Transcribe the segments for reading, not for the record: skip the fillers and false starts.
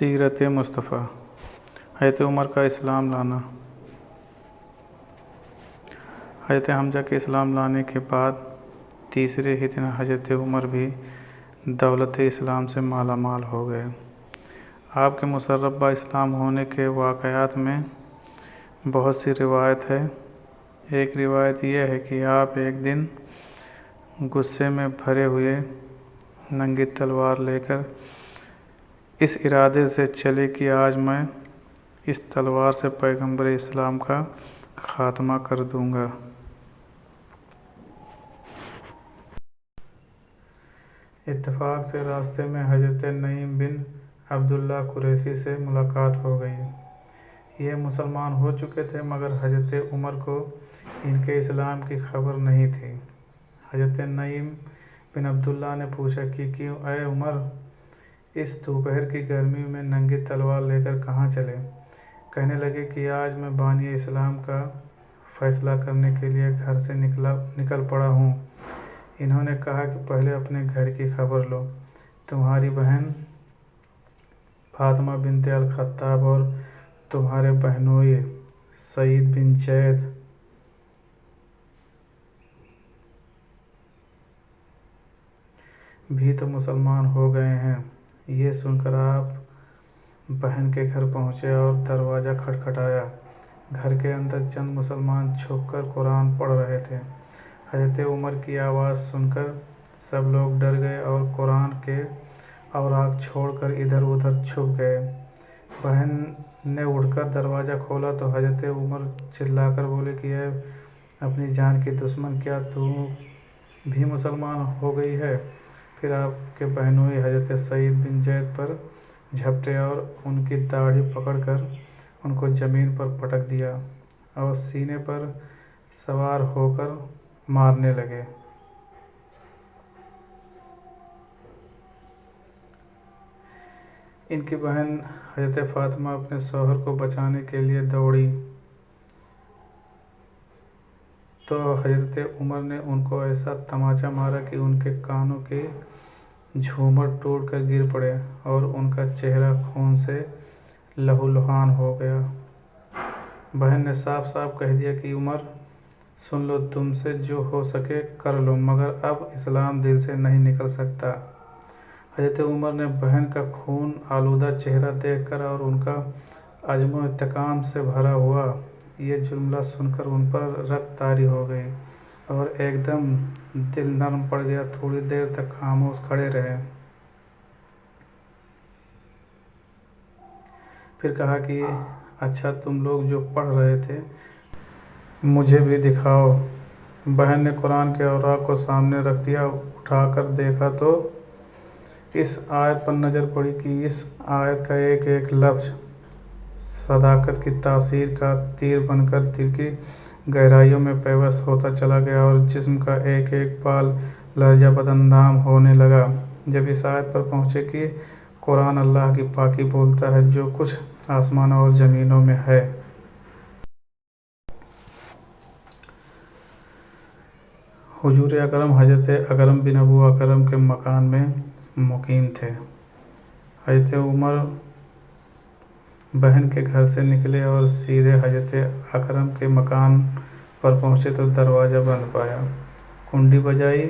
सीरत मुस्तफ़ा। हज़रत उमर का इस्लाम लाना। हज़रत हमजा के इस्लाम लाने के बाद तीसरे ही दिन हज़रत उमर भी दौलत इस्लाम से माला माल हो गए। आपके मुशर्रफ इस्लाम होने के वाक़यात में बहुत सी रिवायत है। एक रिवायत यह है कि आप एक दिन गुस्से में भरे हुए नंगी तलवार लेकर इस इरादे से चले कि आज मैं इस तलवार से पैगंबर इस्लाम का ख़ात्मा कर दूंगा। इत्तेफाक से रास्ते में हज़रत नईम बिन अब्दुल्ला कुरैशी से मुलाकात हो गई। ये मुसलमान हो चुके थे मगर हज़रत उमर को इनके इस्लाम की खबर नहीं थी। हज़रत नईम बिन अब्दुल्ला ने पूछा कि क्यों ऐ उमर, इस दोपहर की गर्मी में नंगी तलवार लेकर कहाँ चले? कहने लगे कि आज मैं बानी इस्लाम का फ़ैसला करने के लिए घर से निकल पड़ा हूँ। इन्होंने कहा कि पहले अपने घर की खबर लो। तुम्हारी बहन फातिमा बिन्ते अल खत्ताब और तुम्हारे बहनोई सईद बिन जैद भी तो मुसलमान हो गए हैं। ये सुनकर आप बहन के घर पहुँचे और दरवाज़ा खटखटाया। घर के अंदर चंद मुसलमान छुपकर कुरान पढ़ रहे थे। हज़रत उमर की आवाज़ सुनकर सब लोग डर गए और कुरान के औराक छोड़कर इधर उधर छुप गए। बहन ने उठकर दरवाज़ा खोला तो हज़रत उमर चिल्लाकर बोले कि ऐ अपनी जान की दुश्मन, क्या तू भी मुसलमान हो गई है? फिर आपके बहनोई हज़रत सईद बिन जैद पर झपटे और उनकी दाढ़ी पकड़कर उनको ज़मीन पर पटक दिया और सीने पर सवार होकर मारने लगे। इनकी बहन हज़रत फातिमा अपने शौहर को बचाने के लिए दौड़ी तो हज़रत उमर ने उनको ऐसा तमाचा मारा कि उनके कानों के झूमर टूट कर गिर पड़े और उनका चेहरा खून से लहूलुहान हो गया। बहन ने साफ साफ कह दिया कि उमर सुन लो, तुमसे जो हो सके कर लो, मगर अब इस्लाम दिल से नहीं निकल सकता। हज़रत उमर ने बहन का खून आलूदा चेहरा देखकर और उनका अज़्म इंतकाम से भरा हुआ ये जुमला सुनकर उन पर रक्त तारी हो गई और एकदम दिल नरम पड़ गया। थोड़ी देर तक खामोश खड़े रहे। फिर कहा कि अच्छा, तुम लोग जो पढ़ रहे थे मुझे भी दिखाओ। बहन ने कुरान के औराक को सामने रख दिया। उठाकर देखा तो इस आयत पर नज़र पड़ी कि इस आयत का एक एक लफ्ज़ सदाकत की तासीर का तीर बनकर दिल की गहराइयों में पेवस्त होता चला गया और जिस्म का एक एक बाल लर्जा बदअंदाम होने लगा। जब इस आयत पर पहुँचे कि कुरान अल्लाह की पाकी बोलता है जो कुछ आसमानों और ज़मीनों में है, हुजूर अकरम हज़रत अकरम बिन अबू अकरम के मकान में मुकीम थे। हज़रत उमर बहन के घर से निकले और सीधे हज़रत अकरम के मकान पर पहुँचे तो दरवाज़ा बंद पाया। कुंडी बजाई।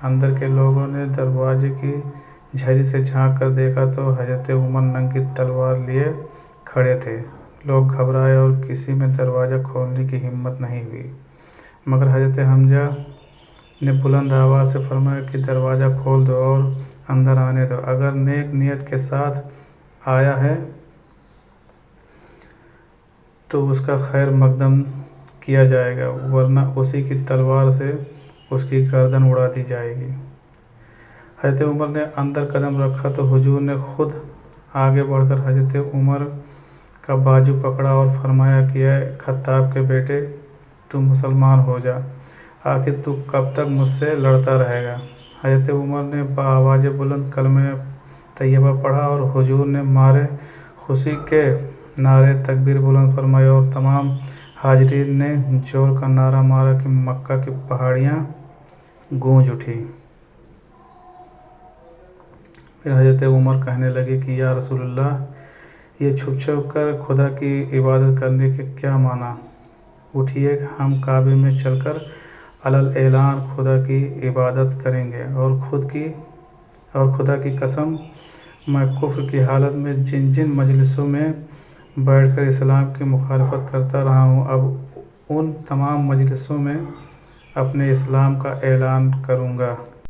अंदर के लोगों ने दरवाजे की झरी से झांक कर देखा तो हज़रत उमर नंगी तलवार लिए खड़े थे। लोग घबराए और किसी में दरवाज़ा खोलने की हिम्मत नहीं हुई, मगर हज़रत हमजा ने बुलंद आवाज़ से फरमाया कि दरवाज़ा खोल दो और अंदर आने दो। अगर नेक नियत के साथ आया है तो उसका खैर मकदम किया जाएगा, वरना उसी की तलवार से उसकी गर्दन उड़ा दी जाएगी। हज़रत उमर ने अंदर कदम रखा तो हुजूर ने खुद आगे बढ़कर हज़रत उमर का बाजू पकड़ा और फरमाया कि ऐ खत्ताब के बेटे, तू मुसलमान हो जा। आखिर तू कब तक मुझसे लड़ता रहेगा? हज़रत उमर ने बाआवाज़ बुलंद कलमे तैयबा पढ़ा और हुजूर ने मारे खुशी के नारे तकबीर बुलंद फरमाए और तमाम हाजरीन ने जोर का नारा मारा कि मक्का की पहाड़ियाँ गूंज उठी। پھر حضرت عمر کہنے لگے کہ یا رسول اللہ، یہ چھپ چھپ کر خدا کی عبادت کرنے کے کیا معنی؟ اٹھیے، ہم کعبے میں چل کر علل اعلان خدا کی عبادت کریں گے، اور خدا کی قسم، میں کفر کی حالت میں جن مجلسوں میں بیٹھ کر اسلام کی مخالفت کرتا رہا ہوں، اب ان تمام مجلسوں میں اپنے اسلام کا اعلان کروں گا۔